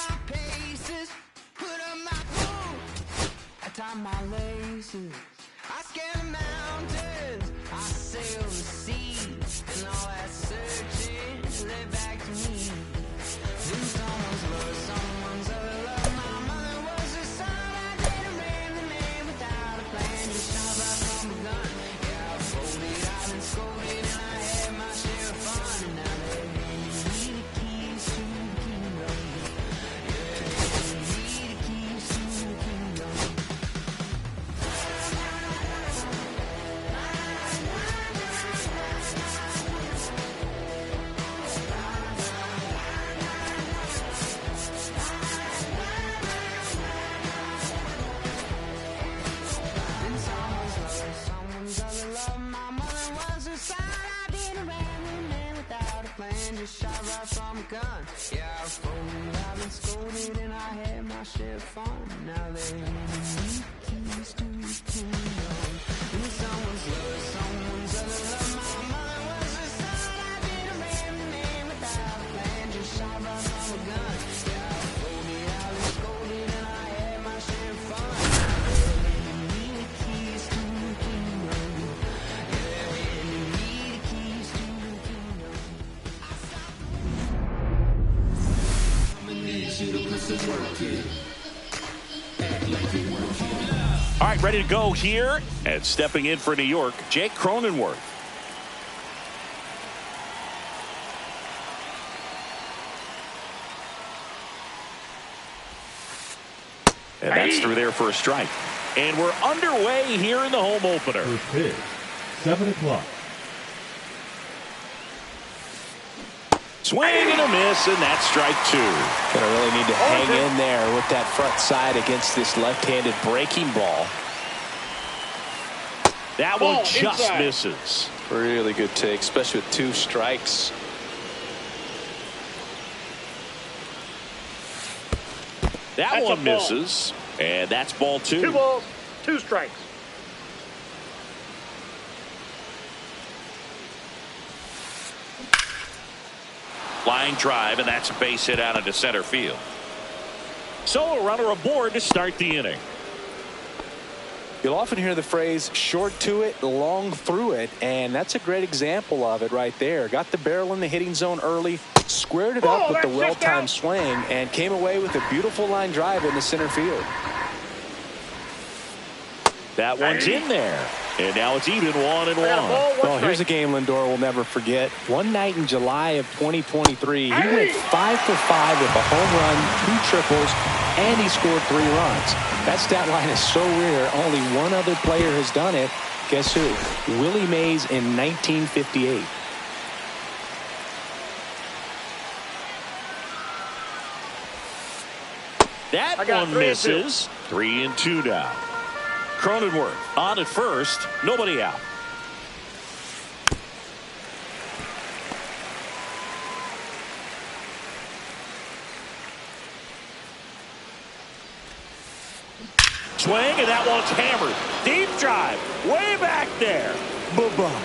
my paces, put up my food, I tie my laces, I scale the mountains, I sail the seas, and all that searching led back to me. Then someone's love, someone's other love. My mother was a son, I didn't ran the name without a plan. Just shot right from a gun. Yeah, I folded, I've been scolded, and I had my share of fun. And now they're handing me the keys to the kingdom. Yeah, handing me the keys to the kingdom. Then someone's other love. My mother was a son, I didn't ran the man without a plan. Just shot right from a gun. Yeah, I folded, I've been scolded, and I had my share of fun. Now they're handing me keys to the kingdom. Then someone's love, someone's other love. My mother was a son, I didn't ran the man without a plan. Just shot right from a gun. Yeah, I folded, I've been scolded, and I had my share of fun. Now they're handing me the keys to the kingdom. Yeah, handing me the keys to the kingdom. All right, ready to go here. And stepping in for New York, Jake Cronenworth. And that's through there for a strike. And we're underway here in the home opener. First pitch, 7 o'clock. Swing and a miss, and that's strike two. Gonna really need to hang in there with that front side against this left-handed breaking ball. That one just misses. Really good take, especially with 2 strikes. That one misses, and that's ball 2. 2 balls, 2 strikes. Line drive, and that's a base hit out into center field. So a runner aboard to start the inning. You'll often hear the phrase short to it, long through it, and that's a great example of it right there. Got the barrel in the hitting zone early, squared it up with the well-timed swing, and came away with a beautiful line drive into center field. That one's in there, and now it's even 1-1. Well, here's a game Lindor will never forget. One night in July of 2023, he went 5 for 5 with a home run, 2 triples, and he scored 3 runs. That stat line is so rare, only one other player has done it. Guess who? Willie Mays in 1958. That one misses. 3-2 now. Cronenworth on at first, nobody out. Swing, and that one's hammered. Deep drive, way back there. Bye-bye.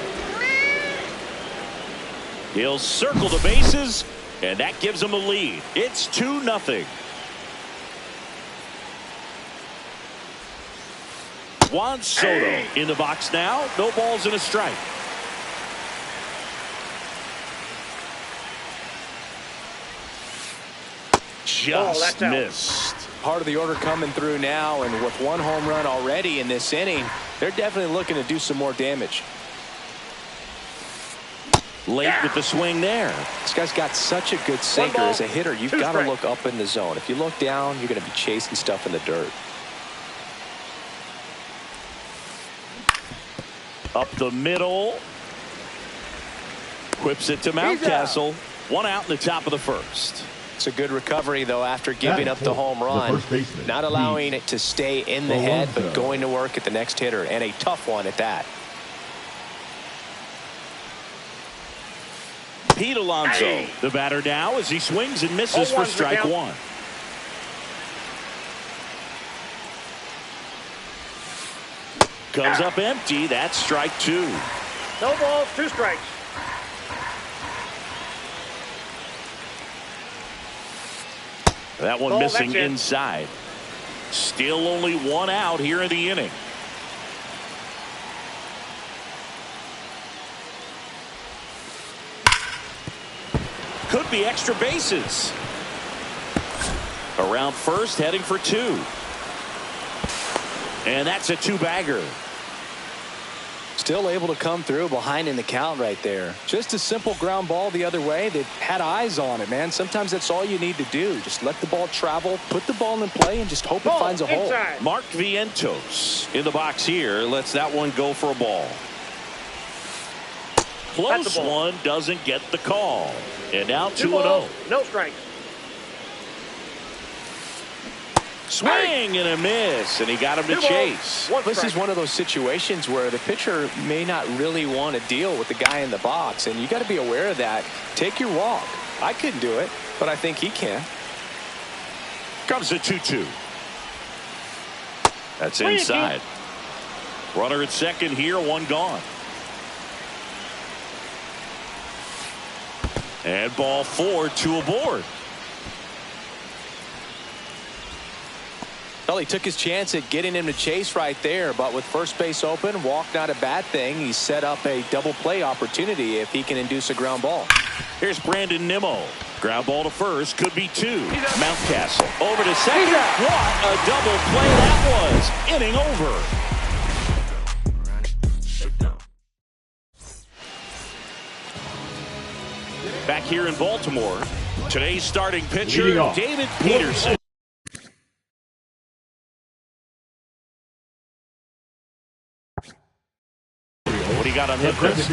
He'll circle the bases, and that gives him a lead. It's 2-0. Juan Soto in the box now. No balls and a strike. Just missed. Part of the order coming through now, and with 1 home run already in this inning, they're definitely looking to do some more damage. Late with the swing there. This guy's got such a good sinker. As a hitter, you've got to look up in the zone. If you look down, you're going to be chasing stuff in the dirt. Up the middle. Whips it to Mountcastle. 1 out in the top of the first. It's a good recovery, though, after giving up the home run. Not allowing it to stay in the head, but going to work at the next hitter, and a tough one at that. Pete Alonso, the batter now, as he swings and misses for strike 1. Comes up empty. That's strike 2. No balls, 2 strikes. That one missing inside. Still only one out here in the inning. Could be extra bases. Around first, heading for two. And that's a two-bagger. Still able to come through behind in the count right there. Just a simple ground ball the other way. They've had eyes on it, man. Sometimes that's all you need to do. Just let the ball travel, put the ball in play, and just hope it finds a hole. Mark Vientos in the box here. Lets that one go for a ball. Close one, doesn't get the call. And now 2-0. No strikes. Swing and a miss, and he got him to chase. This is one of those situations where the pitcher may not really want to deal with the guy in the box, and you got to be aware of that. Take your walk. I couldn't do it, but I think he can. Comes a 2-2. That's inside. Runner at second here, one gone. And ball four, two aboard. Well, he took his chance at getting him to chase right there, but with first base open, walk not a bad thing. He set up a double play opportunity if he can induce a ground ball. Here's Brandon Nimmo. Ground ball to first, could be two. Mountcastle over to second. What a double play that was. Inning over. Back here in Baltimore, today's starting pitcher, David Peterson. What do you got on him, Chris?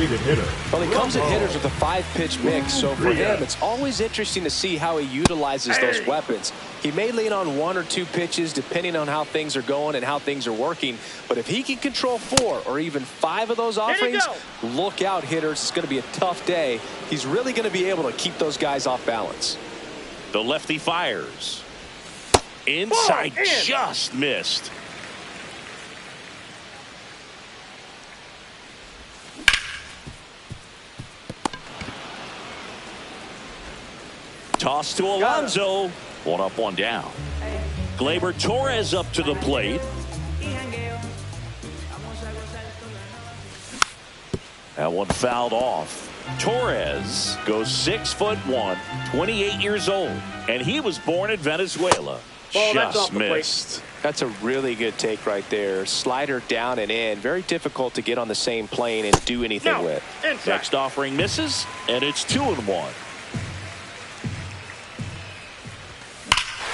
Well, he comes at hitters with a 5-pitch mix, so for him, it's always interesting to see how he utilizes those weapons. He may lean on 1 or 2 pitches depending on how things are going and how things are working, but if he can control 4 or even 5 of those offerings, look out, hitters. It's going to be a tough day. He's really going to be able to keep those guys off balance. The lefty fires. Inside, just missed. Toss to Alonso. One up, one down. Gleyber Torres up to the plate. That one fouled off. Torres goes 6'1", 28 years old, and he was born in Venezuela. Just missed. That's a really good take right there. Slider down and in. Very difficult to get on the same plane and do anything with. Next offering misses, and it's 2-1.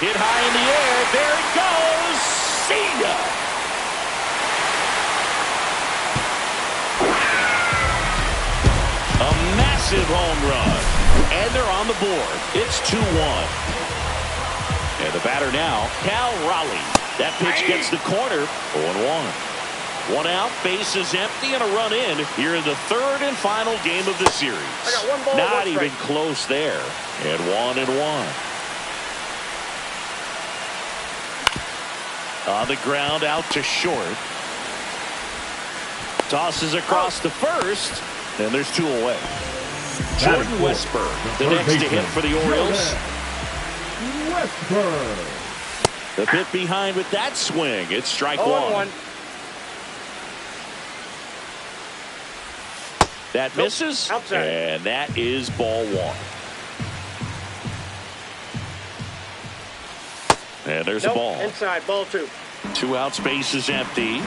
Hit high in the air. There it goes. See ya. A massive home run. And they're on the board. It's 2-1. And the batter now, Cal Raleigh. That pitch gets the corner. 0-1. One out, bases empty, and a run in here in the third and final game of the series. Not even close there. And 1-1. On the ground, out to short. Tosses across to first, and there's 2 away. Jordan Westburg, the next to hit for the Orioles. The bit behind with that swing. It's strike one. That misses, and that is ball one. And there's a ball. Inside, ball 2. 2 out, space is empty.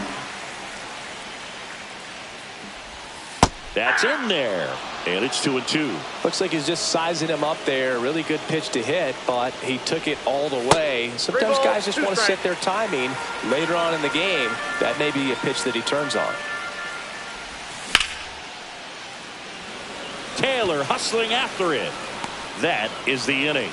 That's in there. And it's 2-2. Looks like he's just sizing him up there. Really good pitch to hit, but he took it all the way. Sometimes guys just want to set their timing later on in the game. That may be a pitch that he turns on. Taylor hustling after it. That is the inning.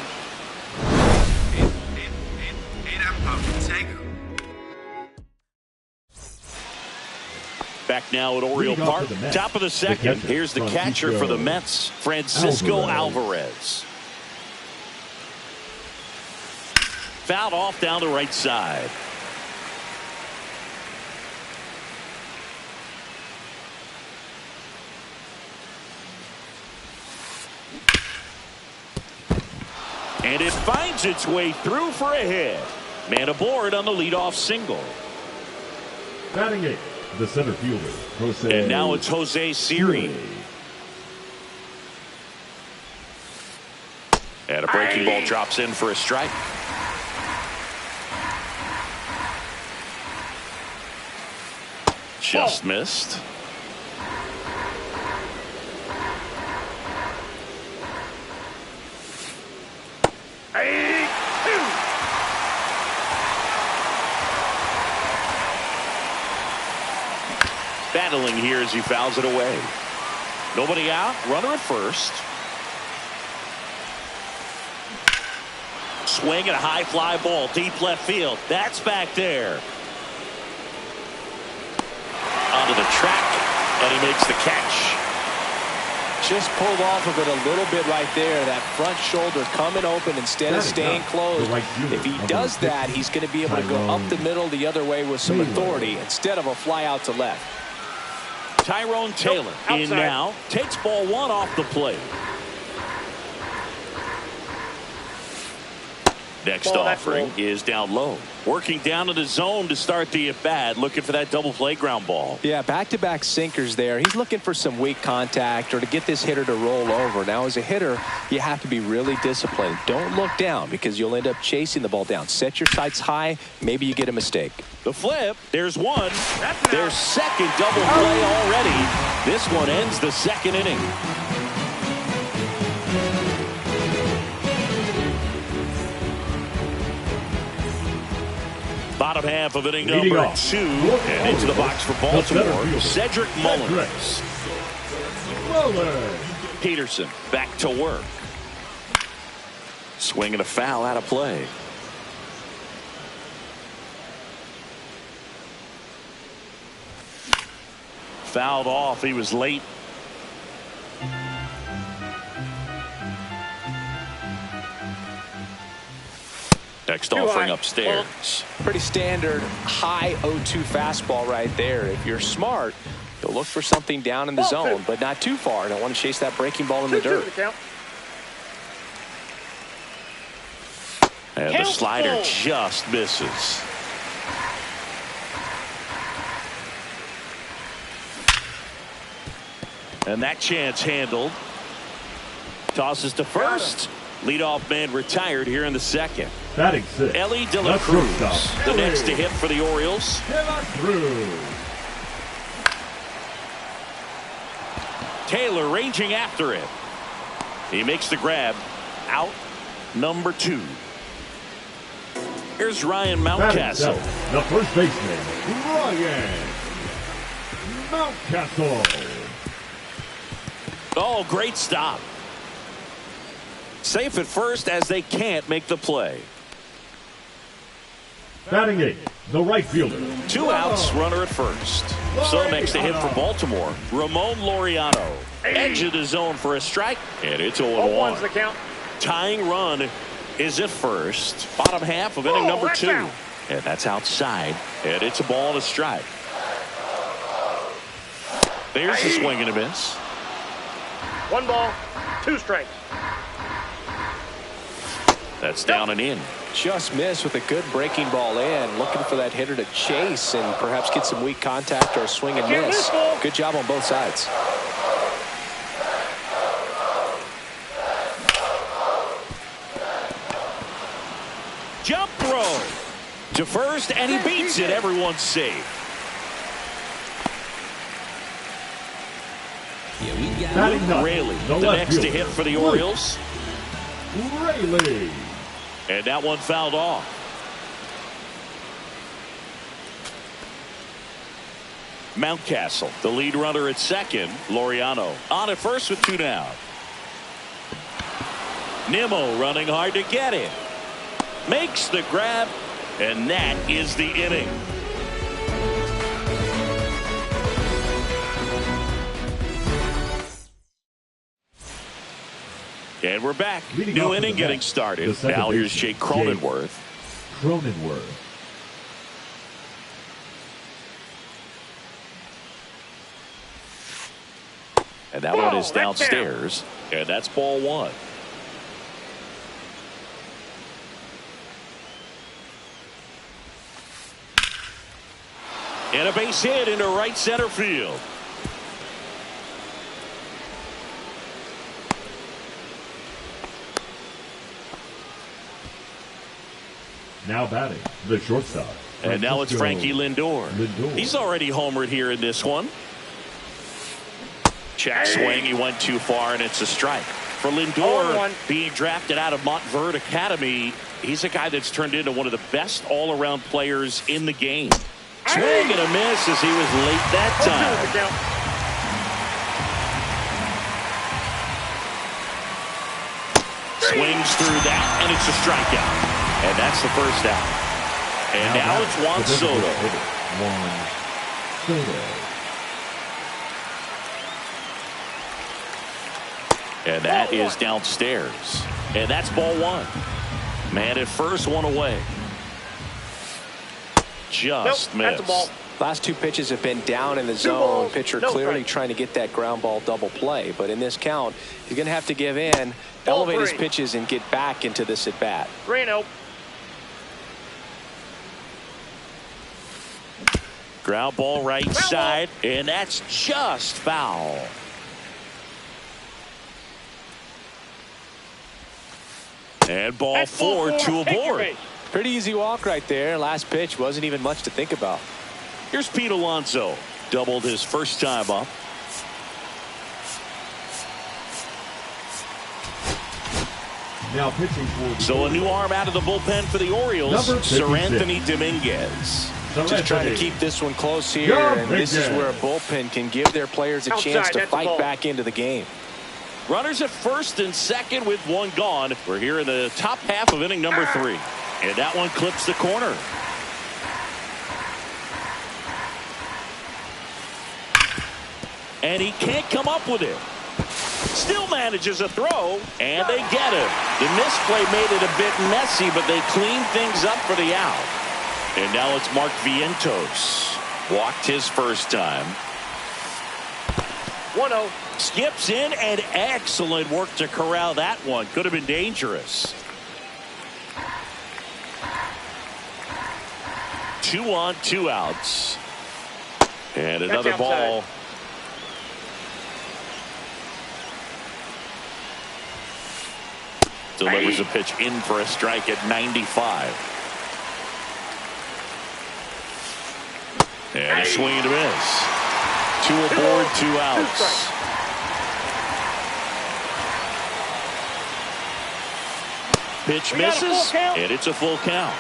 Back now at Oriole Park, top of the second. Here's the catcher for the Mets, Francisco Alvarez. Fouled off down the right side. And it finds its way through for a hit. Man aboard on the leadoff single. Batting 8, the center fielder, Jose. And now it's Jose Siri. And a breaking ball drops in for a strike. Just missed. Battling here as he fouls it away. Nobody out. Runner at first. Swing and a high fly ball. Deep left field. That's back there. Onto the track. And he makes the catch. Just pulled off of it a little bit right there. That front shoulder coming open instead of staying closed. If he does that, he's going to be able to go up the middle the other way with some authority instead of a fly out to left. Tyrone Taylor in now. Takes ball 1 off the plate. Next offering is down low. Working down in the zone to start the at-bat. Looking for that double play ground ball. Yeah, back-to-back sinkers there. He's looking for some weak contact or to get this hitter to roll over. Now, as a hitter, you have to be really disciplined. Don't look down because you'll end up chasing the ball down. Set your sights high. Maybe you get a mistake. The flip. There's one. Their second double play already. This one ends the second inning. Bottom half of inning number 2, and into the box for Baltimore, Cedric Mullins. Peterson back to work. Swing and a foul out of play. Fouled off. He was late. Next offering upstairs. Pretty standard high 0-2 fastball right there. If you're smart, you'll look for something down in the zone, but not too far. Don't want to chase that breaking ball in the dirt. And the slider just misses. And that chance handled. Tosses to first. Leadoff man retired here in the second. Batting 6. Elly De La Cruz, the next to hit for the Orioles. Taylor ranging after it. He makes the grab. Out number 2. Here's Ryan Mountcastle. The first baseman, Ryan Mountcastle. Oh, great stop. Safe at first as they can't make the play. Batting 8, the right fielder. 2 outs, runner at first. So next to hit for Baltimore, Ramon Laureano. Edge of the zone for a strike, and it's 0-1. The count. Tying run is at first. Bottom half of inning number 2. And that's outside, and it's a ball and a strike. There's the swing and a miss. 1 ball, 2 strikes. That's down and in. Just missed with a good breaking ball in. Looking for that hitter to chase and perhaps get some weak contact or a swing and miss. Good job on both sides. Jump throw to first, and he beats it. Everyone's safe. Raley, the next to hit for the Orioles. Raley. And that one fouled off. Mountcastle, the lead runner at second. Laureano on at first with 2 down. Nimmo running hard to get it. Makes the grab, and that is the inning. And we're back. New inning getting started. Now here's Jake Cronenworth. And that one is downstairs. And that's ball 1. And a base hit into right center field. Now batting, the shortstop. And now it's Frankie Lindor. He's already homered here in this one. Check swing. He went too far, and it's a strike. For Lindor, being drafted out of Montverde Academy, he's a guy that's turned into one of the best all-around players in the game. Swing and a miss as he was late that time. Swings through that, and it's a strikeout. And that's the first out. And now it's Juan Soto. And that is downstairs. And that's ball one. Man at first, one away. Just missed. That's a ball. Last two pitches have been down in the zone. Pitcher clearly trying to get that ground ball double play. But in this count, he's going to have to give in, elevate his pitches, and get back into this at bat. 3-0. Ground ball right side, and that's just foul. And ball four to a board. Pretty easy walk right there. Last pitch wasn't even much to think about. Here's Pete Alonso. Doubled his first time up. Now pitching for. So a new arm out of the bullpen for the Orioles. Seranthony Dominguez. Just trying to keep this one close here, and this is where a bullpen can give their players a chance to fight back into the game. Runners at first and second with one gone. We're here in the top half of inning number 3. And that one clips the corner. And he can't come up with it. Still manages a throw, and they get him. The misplay made it a bit messy, but they cleaned things up for the out. And now it's Mark Vientos. Walked his first time. 1-0. Skips in, and excellent work to corral that one. Could have been dangerous. 2 on, 2 outs. And another ball. Delivers a pitch in for a strike at 95. And a swing and a miss. 2 aboard, 2 outs. Pitch misses, and it's a full count.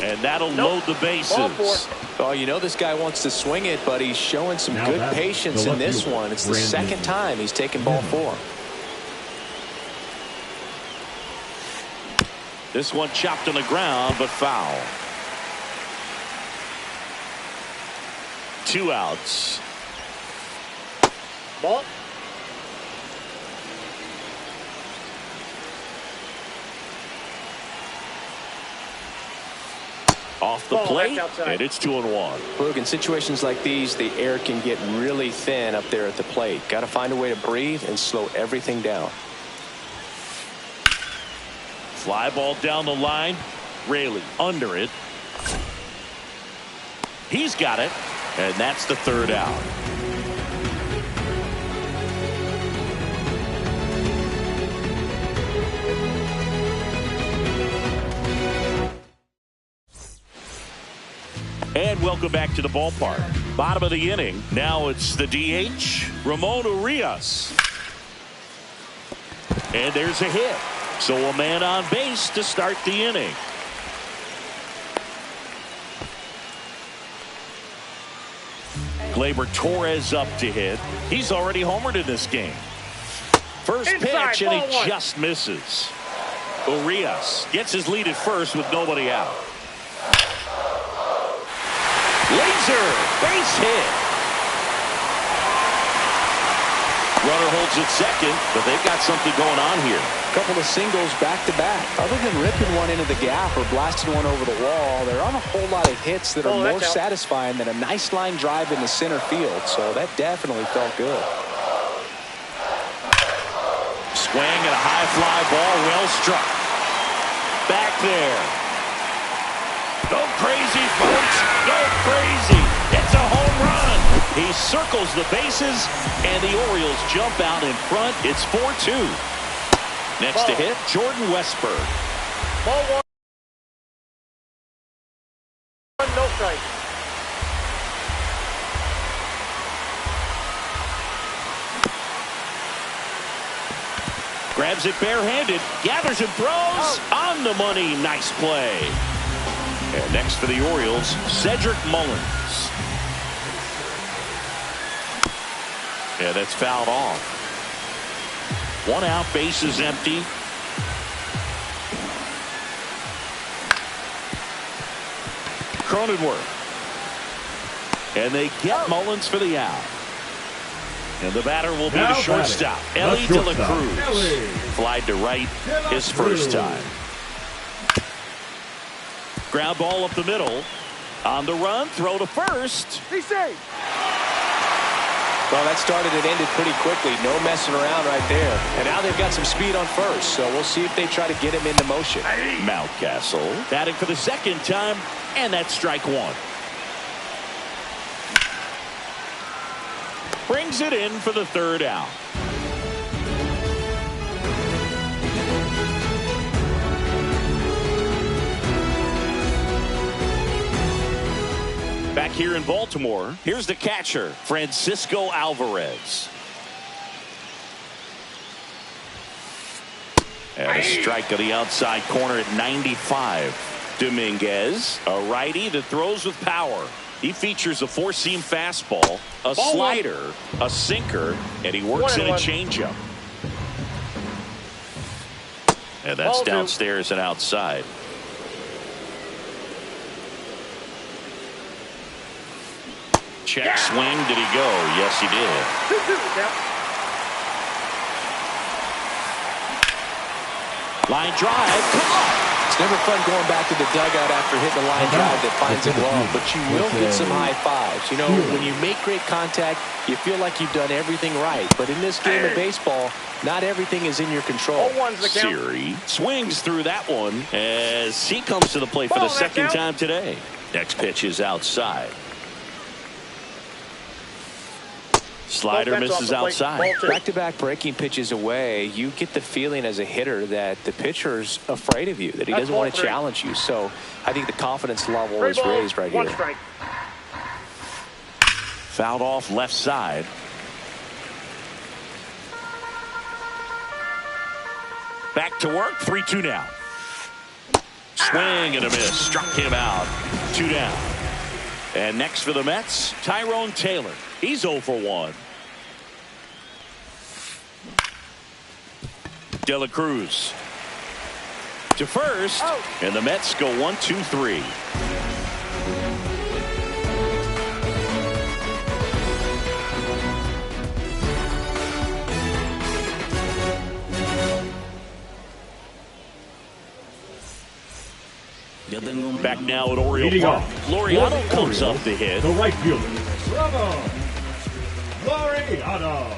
And that'll load the bases. Oh, you know this guy wants to swing it, but he's showing some good patience in this one. It's the second time he's taken ball 4. This one chopped on the ground, but foul. 2 outs. Ball. Off the plate, and it's 2-1. Look, in situations like these, the air can get really thin up there at the plate. Got to find a way to breathe and slow everything down. Fly ball down the line. Raley under it. He's got it, and that's the 3rd out. And welcome back to the ballpark. Bottom of the inning. Now it's the DH, Ramon Urias. And there's a hit. So a man on base to start the inning. Gleyber Torres up to hit. He's already homered in this game. First pitch, and he just misses. Urias gets his lead at first with nobody out. Laser, base hit. Runner holds at second, but they've got something going on here. Couple of singles back-to-back. Other than ripping one into the gap or blasting one over the wall, there aren't a whole lot of hits that are more satisfying than a nice line drive in the center field. So that definitely felt good. Swing and a high fly ball, well struck. back there. Go crazy, folks. Go crazy. It's a home run. He circles the bases, and the Orioles jump out in front. It's 4-2. Next to hit, Jordan Westburg. Ball 1, no strike. Grabs it barehanded, gathers and throws on the money. Nice play. And next for the Orioles, Cedric Mullins. Yeah, that's fouled off. 1 out, base is empty. Cronenworth. And they get Mullins for the out. And the batter will be the shortstop, Elly De La Cruz. Flied to right his first time. Ground ball up the middle. On the run, throw to first. DC. Well, that started and ended pretty quickly. No messing around right there. And now they've got some speed on first, so we'll see if they try to get him into motion. Mountcastle batting for the second time, and that's strike 1. Brings it in for the third out. Back here in Baltimore, here's the catcher, Francisco Alvarez. And a strike to the outside corner at 95. Dominguez, a righty that throws with power. He features a 4-seam fastball, a slider, a sinker, and he works in a changeup. And that's downstairs and outside. Check swing. Did he go? Yes, he did. 2-2. Line drive. Come on. It's never fun going back to the dugout after hitting a line drive that finds a glove, but you will get some high fives. You know, when you make great contact, you feel like you've done everything right. But in this game of baseball, not everything is in your control. Siri swings through that one as he comes to the plate for the second time today. Next pitch is outside. Slider misses outside. Back-to-back breaking pitches away, you get the feeling as a hitter that the pitcher's afraid of you, that he doesn't want to challenge you. So I think the confidence level is raised right here. Fouled off left side. Back to work, 3-2 now. Swing and a miss, struck him out. 2 down. And next for the Mets, Tyrone Taylor. He's 0 for 1. De La Cruz to first, and the Mets go 1-2-3. Back now at Oriole Park. Laureano comes up to hit. The right fielder, Bravo. Laureano.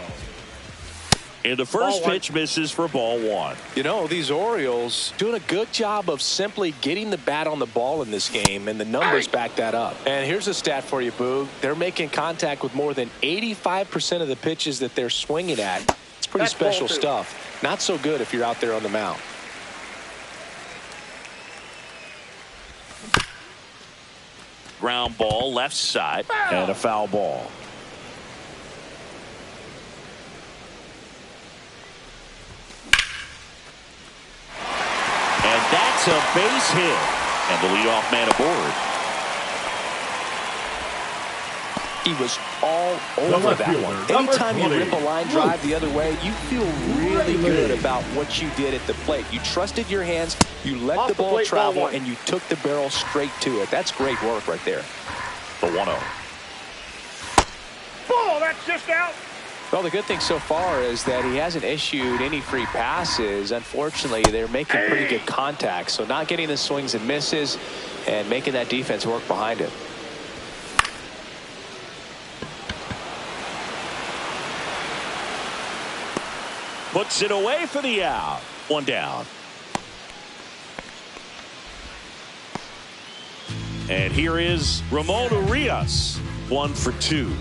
And the first pitch misses for ball 1. You know, these Orioles doing a good job of simply getting the bat on the ball in this game, and the numbers back that up. And here's a stat for you, Boog. They're making contact with more than 85% of the pitches that they're swinging at. It's pretty special stuff. Not so good if you're out there on the mound. Ground ball left side and a foul ball. And that's a base hit. And the leadoff man aboard. He was all over that one. Anytime you rip a line drive the other way, you feel really good about what you did at the plate. You trusted your hands, you let the ball travel, and you took the barrel straight to it. That's great work right there. The 1-0. Ball, that's just out. Well, the good thing so far is that he hasn't issued any free passes. Unfortunately, they're making pretty good contact. So not getting the swings and misses and making that defense work behind him. Puts it away for the out. 1 down. And here is Ramon Urias, 1 for 2.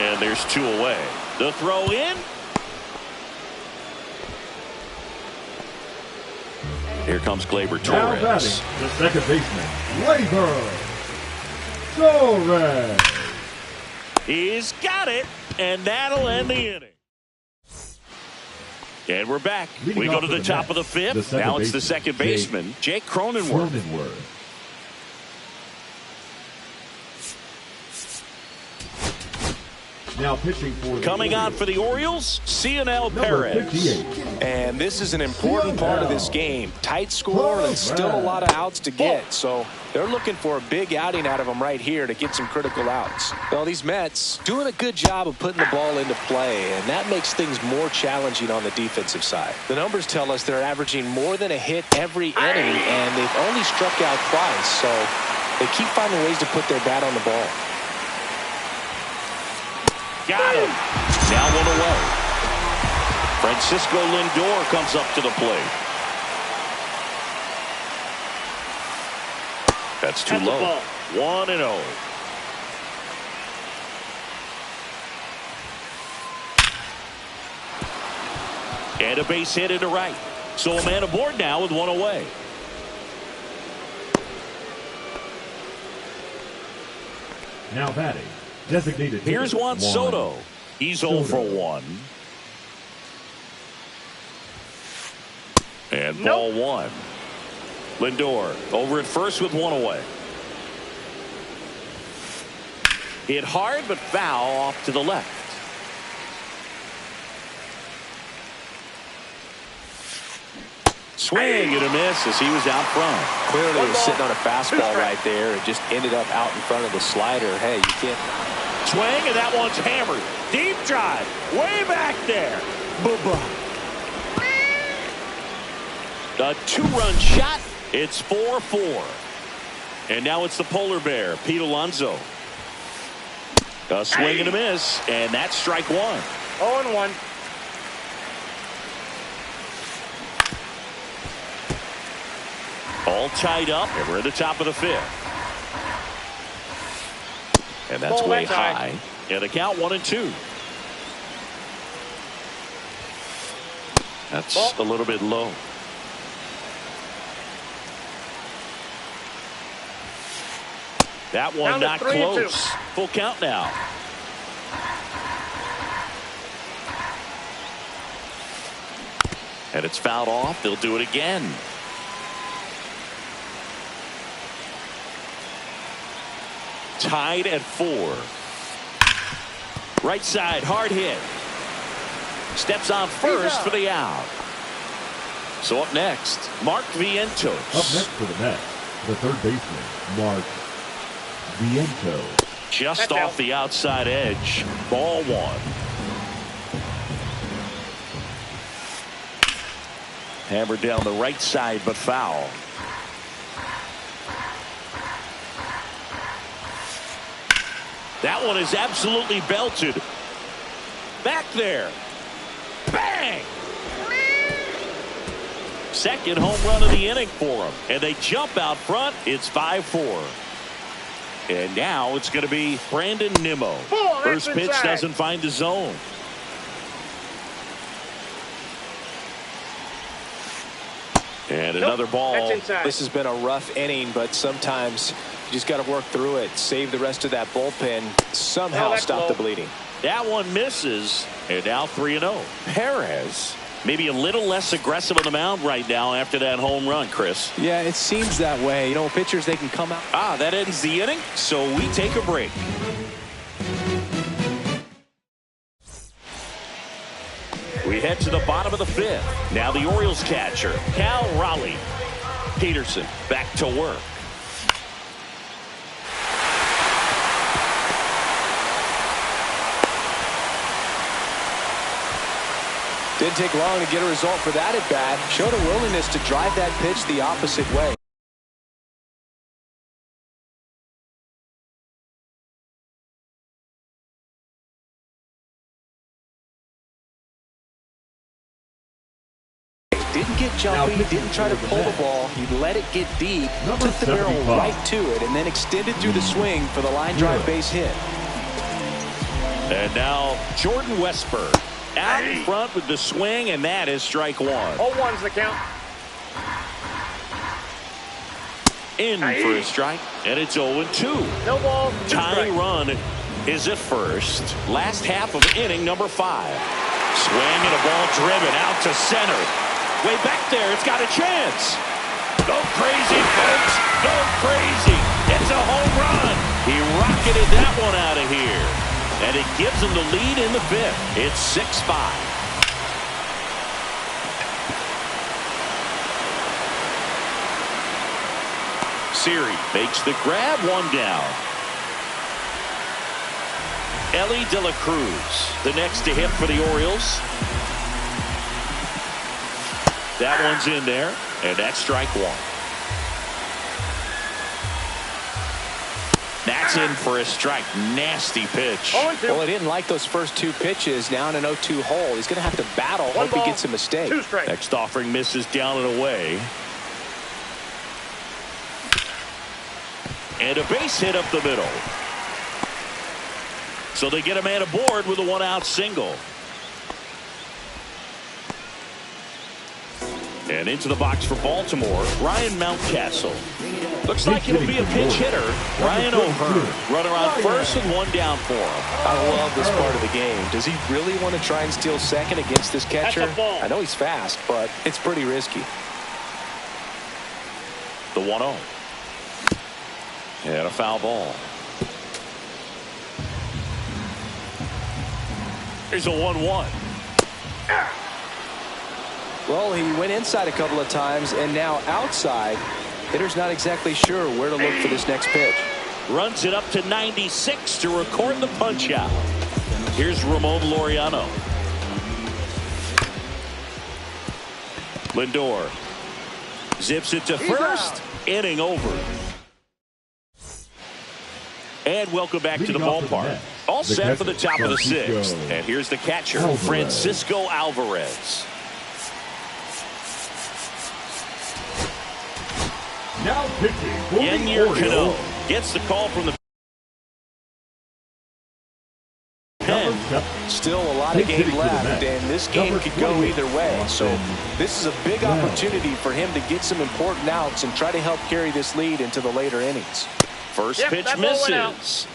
And there's 2 away. The throw in. Here comes Gleyber Now Torres. batting, the second baseman, Gleyber Torres. He's got it, and that'll end the inning. And we're back. Leading We go off to for the the top Mets, of the fifth. the second Now it's the baseman, second baseman, Jake Cronenworth. Cronenworth. Now pitching for the Coming on Orioles, for the Orioles, Cionel number Perez. 58. And this is an important part of this game. Tight score and still a lot of outs to get. So they're looking for a big outing out of them right here to get some critical outs. Well, these Mets doing a good job of putting the ball into play, and that makes things more challenging on the defensive side. The numbers tell us they're averaging more than a hit every inning, and they've only struck out twice. So they keep finding ways to put their bat on the ball. Got him. Now 1 away. Francisco Lindor comes up to the plate. That's too low. 1-0. And a base hit into right. So a man aboard now with 1 away. Now batting, designated hitter, Here's Juan Soto. He's 0 for 1. And ball 1. Lindor over at first with 1 away. Hit hard but foul off to the left. Swing and a miss as he was out front. Clearly he was sitting on a fastball right there and just ended up out in front of the slider. Hey, you can't. Swing, and that one's hammered. Deep drive. Way back there. A 2-run shot. It's 4-4. And now it's the polar bear, Pete Alonso. A swing and a miss, and that's strike 1. 0-1. All tied up, and we're at the top of the 5th. And that's Ball way that high. high. And the count 1-2. That's a little bit low. That one Down to not 3-2. close. Full count now. And it's fouled off. They'll do it again. Tied at 4. Right side, hard hit. Steps on first for the out. So up next, Mark Vientos. Up next for the Mets, the third baseman, Mark Vientos. Just That's off out. the outside edge. Ball 1. Hammered down the right side, but foul. That one is absolutely belted. Back there. Bang! Second home run of the inning for them. And they jump out front. It's 5-4. And now it's going to be Brandon Nimmo. Ball, First that's pitch inside. doesn't find the zone. And another ball. That's inside. This has been a rough inning, but sometimes you just got to work through it. Save the rest of that bullpen. Somehow that's stop low. the bleeding. That one misses. And now 3-0. Perez maybe a little less aggressive on the mound right now after that home run, Chris. Yeah, it seems that way. You know, pitchers, they can come out. That ends the inning, so we take a break. We head to the bottom of the 5th. Now the Orioles catcher, Cal Raleigh. Peterson back to work. Didn't take long to get a result for that at bat. Showed a willingness to drive that pitch the opposite way. Didn't get jumpy, didn't try to pull the ball. He let it get deep, took the barrel right to it, and then extended through the swing for the line drive base hit. And now Jordan Westburg out in front with the swing, and that is strike one. 0-1's the count. In for a strike, and it's 0-2. No ball. Tying run is at first. Last half of inning number 5. Swing and a ball driven out to center. Way back there, it's got a chance. Go crazy, folks. Go crazy. It's a home run. He rocketed that one out of here. And it gives him the lead in the 5th. It's 6-5. Siri makes the grab, 1 down. Elly De La Cruz, the next to hit for the Orioles. That one's in there, and that's strike 1. That's in for a strike. Nasty pitch. Well, he didn't like those first 2 pitches. Now in an 0-2 hole. He's going to have to battle. Hope he gets a mistake. 2 strikes. Next offering misses down and away. And a base hit up the middle. So they get a man aboard with a 1-out single. And into the box for Baltimore, Ryan Mountcastle. Looks like it'll be a pinch hitter, Ryan O'Hearn. Runner on first and 1 down for him. I love this part of the game. Does he really want to try and steal second against this catcher? I know he's fast, but it's pretty risky. The 1-0. And a foul ball. Here's a 1-1. Well, he went inside a couple of times, and now outside. Hitter's not exactly sure where to look for this next pitch. Runs it up to 96 to record the punch out. Here's Ramon Laureano. Lindor zips it to first. Inning over. And welcome back to the ballpark. All set for the top of the 6th. And here's the catcher, Francisco Alvarez. Now pitching for the Yennier Orioles. Cano gets the call from the pen. Still a lot of game left, and this game could go either way. So this is a big opportunity for him to get some important outs and try to help carry this lead into the later innings. First pitch misses.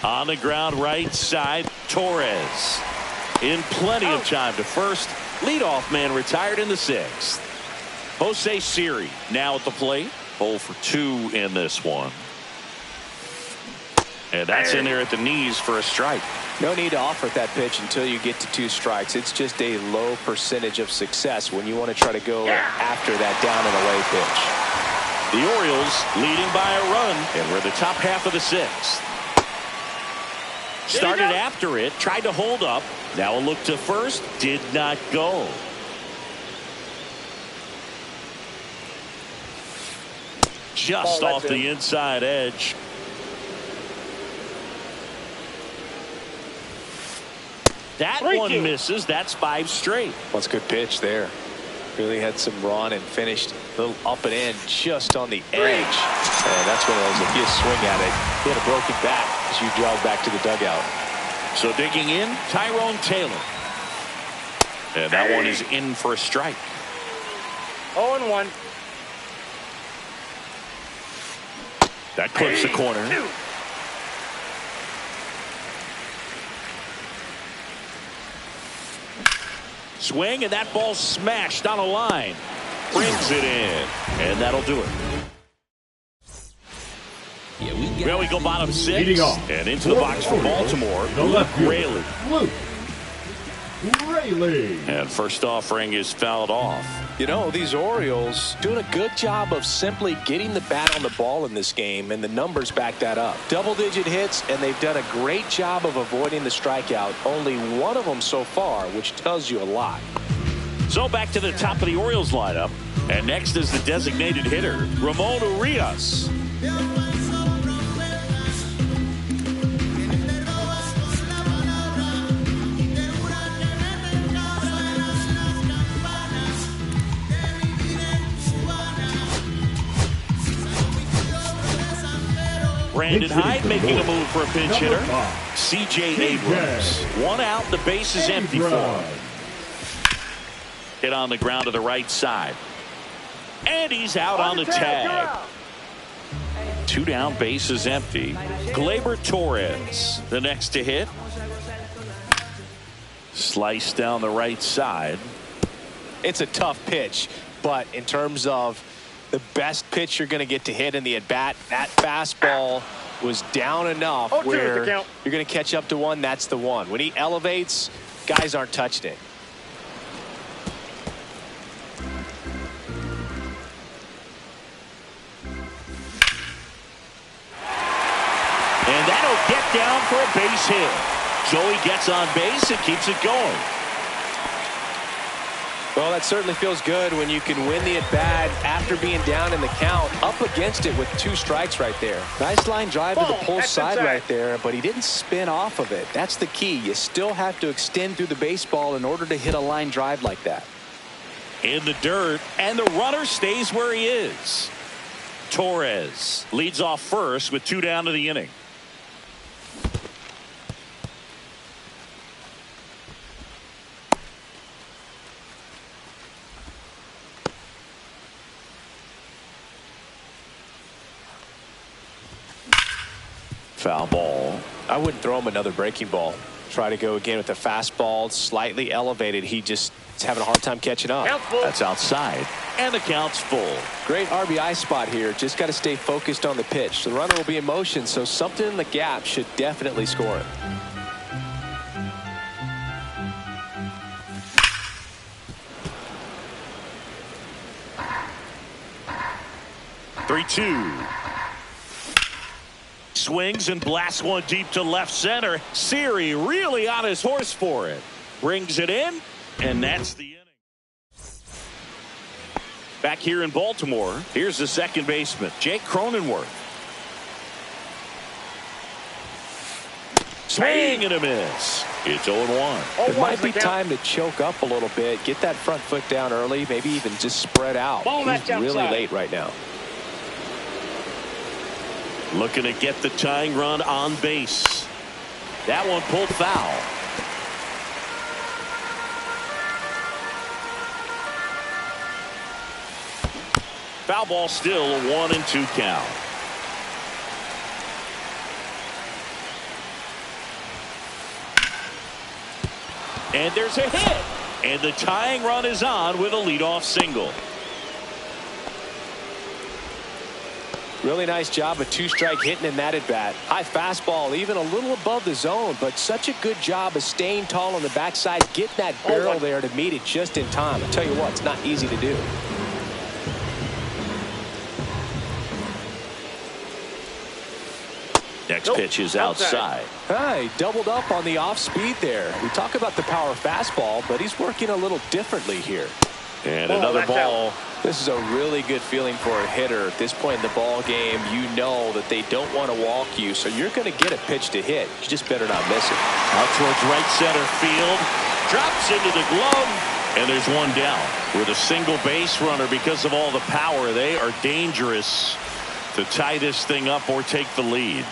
On the ground right side, Torres in plenty of time to first. Leadoff man retired in the 6th. Jose Siri now at the plate. 0 for 2 in this one. And that's in there at the knees for a strike. No need to offer that pitch until you get to 2 strikes. It's just a low percentage of success when you want to try to go after that down and away pitch. The Orioles leading by a run, and we're in the top half of the 6th. Started after it, tried to hold up. Now a look to first, did not go. Just off the inside edge. That one misses. That's 5 straight. That's a good pitch there. Really had some run and finished a little up and in just on the edge. And that's one of those, if you swing at it, he had a broken back as you jog back to the dugout. So digging in, Tyrone Taylor. And that one is in for a strike. 0-1. That clips the corner. Swing, and that ball smashed on a line. Brings it in, and that'll do it. Well, we go bottom 6 and into the box for Baltimore. Luke Raley. And first offering is fouled off. You know, these Orioles doing a good job of simply getting the bat on the ball in this game, and the numbers back that up. Double-digit hits, and they've done a great job of avoiding the strikeout. Only one of them so far, which tells you a lot. So back to the top of the Orioles lineup. And next is the designated hitter, Ramon Urias. Brandon Hyde making a move for a pinch hitter. C.J. Abrams. One out, the base is empty for him. Hit on the ground to the right side. And he's out on the tag. 2 down, base is empty. Gleyber Torres, the next to hit. Slice down the right side. It's a tough pitch, but in terms of the best pitch you're going to get to hit in the at-bat, that fastball was down enough where you're going to catch up to one. That's the one. When he elevates, guys aren't touching it. And that'll get down for a base hit. Joey gets on base and keeps it going. Well, that certainly feels good when you can win the at-bat after being down in the count, up against it with 2 strikes right there. Nice line drive to the pull side right there, but he didn't spin off of it. That's the key. You still have to extend through the baseball in order to hit a line drive like that. In the dirt, and the runner stays where he is. Torres leads off first with 2 down to the inning. Foul ball. I wouldn't throw him another breaking ball. Try to go again with the fastball, slightly elevated. He just is having a hard time catching up. That's outside, and the count's full. Great RBI spot here. Just got to stay focused on the pitch. The runner will be in motion, so something in the gap should definitely score it. Three-two. Swings and blasts one deep to left center. Siri really on his horse for it. Brings it in, and that's the inning. Back here in Baltimore, here's the second baseman, Jake Cronenworth. Swing and a miss. It's 0-1. It might be time to choke up a little bit, get that front foot down early, maybe even just spread out. He's really late right now. Looking to get the tying run on base. That one pulled foul. Foul ball, still a 1-2 count. And there's a hit. And the tying run is on with a leadoff single. Really nice job of 2-strike hitting in that at bat. High fastball, even a little above the zone, but such a good job of staying tall on the backside, getting that barrel there to meet it just in time. I tell you what, it's not easy to do. Next pitch is outside. He doubled up on the off speed there. We talk about the power fastball, but he's working a little differently here. And another ball. This is a really good feeling for a hitter at this point in the ball game. You know that they don't want to walk you, so you're going to get a pitch to hit. You just better not miss it. Out towards right center field. Drops into the glove. And there's one down. With a single base runner, because of all the power, they are dangerous to tie this thing up or take the lead.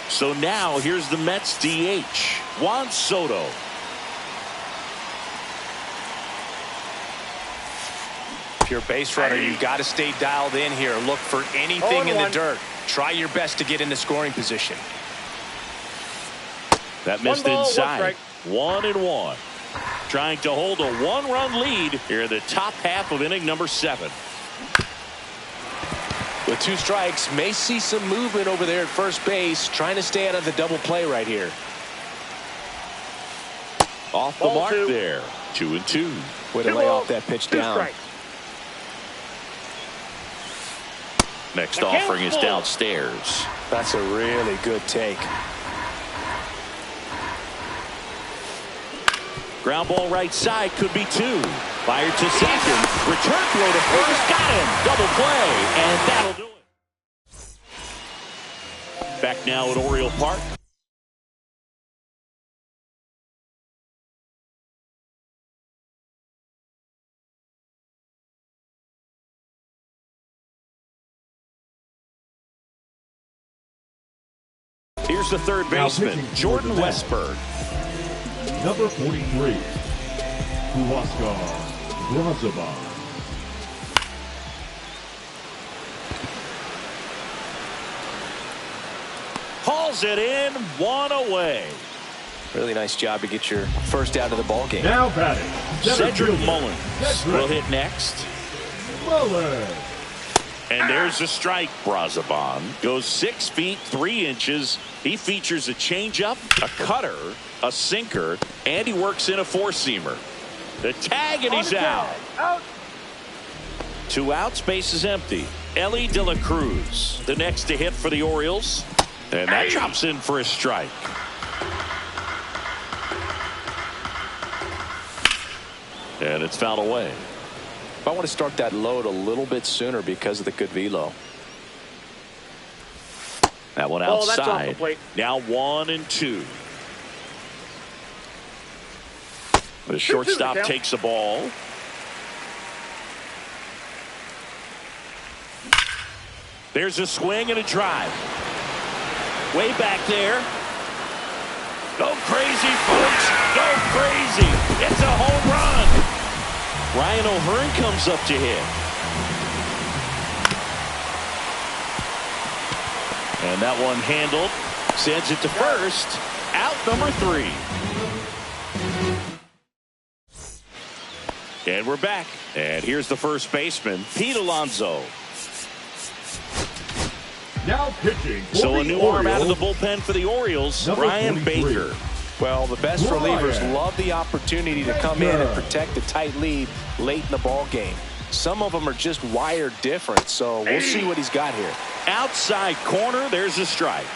So now here's the Mets DH, Juan Soto. If you're a base runner, you've got to stay dialed in here. Look for anything in the dirt. Try your best to get in the scoring position. That missed inside. 1-1. Trying to hold a 1-run lead here in the top half of inning number 7. With 2 strikes, may see some movement over there at first base, trying to stay out of the double play right here. Off the mark there. 2-2. Way to lay off that pitch down. Next offering is downstairs. That's a really good take. Ground ball right side, could be 2. Fired to second. Return throw to first. Got him. Double play. And that'll do it. Back now at Oriole Park. Here's the third baseman, Jordan Westburg. Number 43, Huascar Brazoban. Hauls it in, one away. Really nice job to get your first out of the ball game. Now batting, Cedric Mullins will hit next. Mullins. And there's a strike. Brazoban goes 6 feet 3 inches. He features a changeup, a cutter, a sinker, and he works in a four-seamer. The tag, and he's out. 2 outs, base is empty. Elly De La Cruz, the next to hit for the Orioles. And that drops in for a strike. And it's fouled away. I want to start that load a little bit sooner because of the good velo. That one outside. Now 1-2. The shortstop takes the ball. There's a swing and a drive. Way back there. Go crazy, folks. Go crazy. It's a home run. Ryan O'Hearn comes up to hit. And that one handled. Sends it to first. Out number 3. And we're back. And here's the first baseman, Pete Alonso. Now pitching. So a new arm out of the bullpen for the Orioles, Brian Baker. Well, the best relievers love the opportunity to come in and protect the tight lead late in the ball game. Some of them are just wired different, so we'll see what he's got here. Outside corner, there's a strike.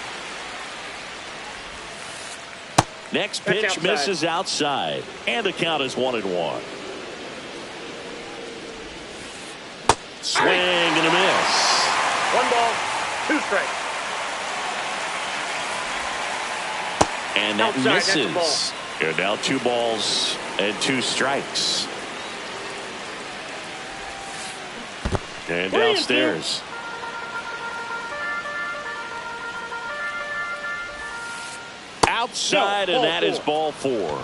Next pitch misses outside, and the count is 1-1. Swing and a miss. 1 ball, 2 strikes. And that misses. And now 2 balls and 2 strikes. And downstairs. Outside, and that is ball 4.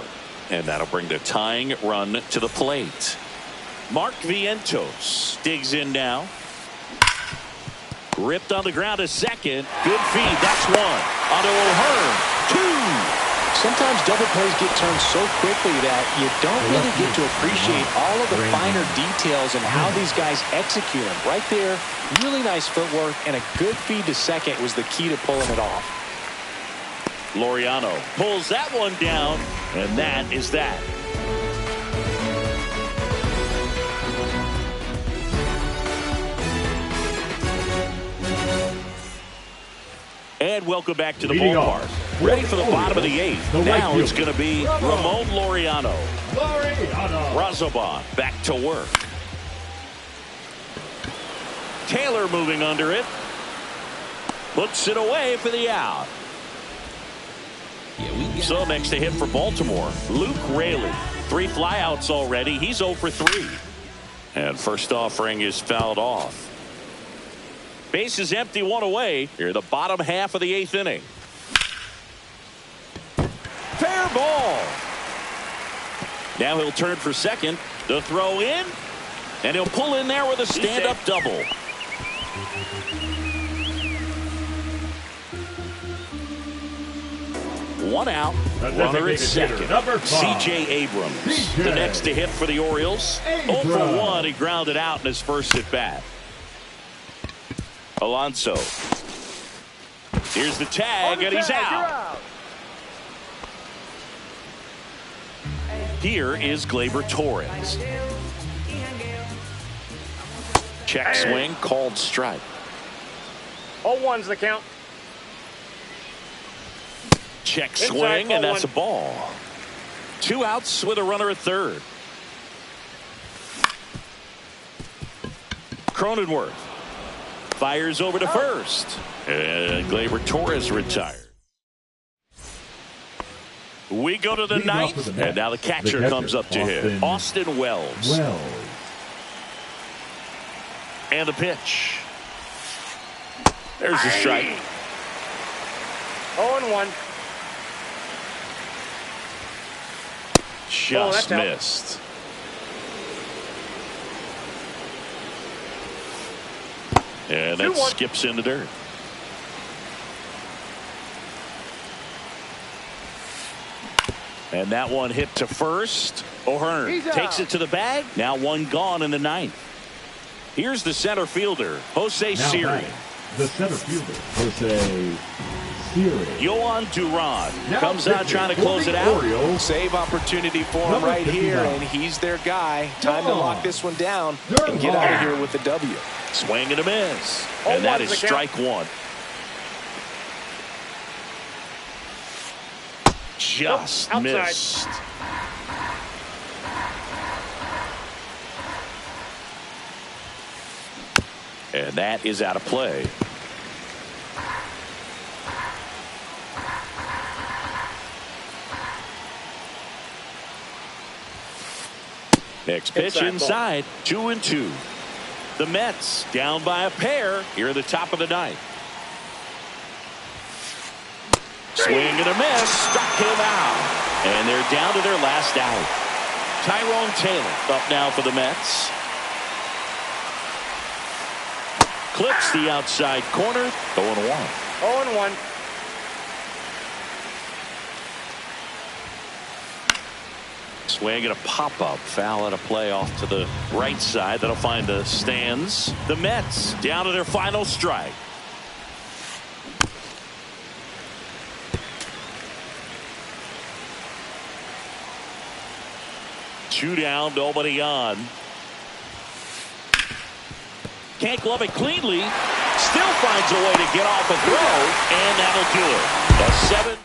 And that'll bring the tying run to the plate. Mark Vientos digs in now. Ripped on the ground to second. Good feed. That's 1. Onto O'Hearn. 2. Sometimes double plays get turned so quickly that you don't really get to appreciate all of the finer details and how these guys execute them. Right there, really nice footwork, and a good feed to second was the key to pulling it off. Laureano pulls that one down, and that is that. And welcome back to the ballpark. Ready for the bottom of the 8th. Now it's going to be Ramon Laureano. Brazoban back to work. Taylor moving under it. Puts it away for the out. So next to hit for Baltimore, Luke Raley. 3 flyouts already. He's 0 for 3. And first offering is fouled off. Base is empty, 1 away. Here, the bottom half of the 8th inning. Fair ball. Now he'll turn for second. The throw in. And he'll pull in there with a stand-up double. One out. Runner at second. C.J. Abrams. The next to hit for the Orioles. 0 for 1. He grounded out in his first at bat. Alonso. Here's the tag, and he's out. Here is Gleyber Torres. Check swing, called strike. 0-1's the count. Check swing, and that's a ball. 2 outs with a runner at third. Cronenworth fires over to first. And Gleyber Torres retired. We go to the ninth, and now the catcher comes up to hit. Austin Wells. And the pitch. There's a strike. 0-1. Just missed. And that skips in the dirt. And that one hit to first. O'Hearn takes it to the bag. Now one gone in the ninth. Here's the center fielder, Jose Siri. The center fielder, Jose Siri. Yohan Duran comes out trying to close it out. Save opportunity for him right here, and he's their guy. Time to lock this one down and get out of here with the W. Swing and a miss. And that is strike one. Just missed. And that is out of play. Next pitch inside. 2-2. The Mets down by a pair here at the top of the ninth. Swing and a miss. Struck him out. And they're down to their last out. Tyrone Taylor up now for the Mets. Clips the outside corner. 0-1. 0-1. Swing and a pop-up. Foul at a play off to the right side. That'll find the stands. The Mets down to their final strike. Two down, nobody on. Can't glove it cleanly. Still finds a way to get off a throw, and that'll do it. A 7